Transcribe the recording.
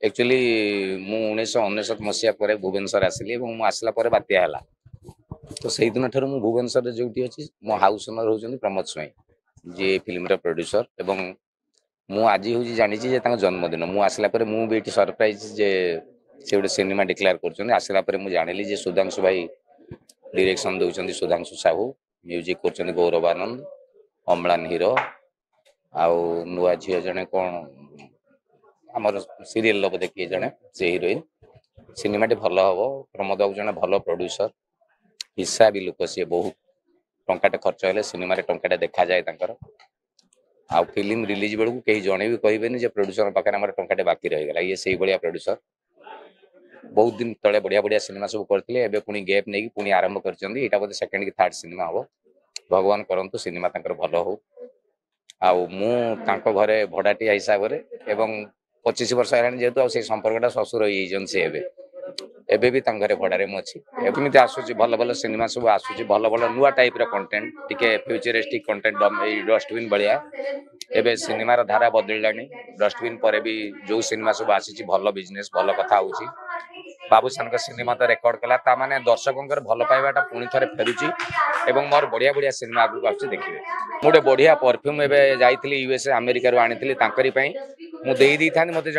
actually मु 1999 मसीहा पर भुवनेश्वर आसिली मु आसला पर बात्या है तो से दिन ठार मु भुवनेश्वर जो मो हाउस ओनर होउछन प्रमोद स्वाई जी फिल्म प्रोड्यूसर एवं मु आज हूँ जानी जन्मदिन मु आसला पर मु भी सरप्राइज जे से गोटे सिनेमा डिक्लेयर कर आसला पर मु जानिली जे सुधांशु भाई डायरेक्शन दउछन सुधांशु साहू म्यूजिक कर गौरव आनंद अम्लान हीरो आउ नुआ झील जने कौन आमर सीरियल लो देखिए जने से हिरोइन सिनेमा भल हम प्रमोद बाबू जने भल प्रोड्यूसर हिसाबी लोक सी बहुत टंकाटे खर्च हेले सिनेमा टंकाटे देखा जाए आ फिल्म रिलीज बेलू कहीं जड़े भी कहे प्रोड्यूसर पाखे टंकाटे बाकी रहीगला ये से भाया प्रोड्यूसर बहुत दिन तले बढ़िया बढ़िया सिनेमा सब करते पुणी गैप नहीं पुणी आरंभ कर बोधे सेकेंड कि थर्ड सिनेमा हम भगवान करंतु सिनेमा भल हो आउ घरे भड़ाटिया हिसाब से 25 वर्ष है जेहेतु से संपर्कटा ससुर एबे भी घरे भड़ारे मुझे एमती आसूँ भल भल सिनेमा सब आसूँ भल भल नुआ टाइप कंटेंट टिके फ्यूचरिस्टिक कंटेंट डस्टबिन भाया एबे सिनेमार धारा बदलला डस्टबिन पर भी जो सिनेमा सब आसी भल बिजनेस भल कथा हो बाबूसान सिनेमा तो रेकर्ड कला माने दर्शकों भल पाइबाटा पुणी थे फेरुची एवं मोर बढ़िया बढ़िया सिनेमा आगे आस देखिए गोटे बढ़िया परफ्यूम एवं जाइली यूएसए अमेरिका आनी मुझे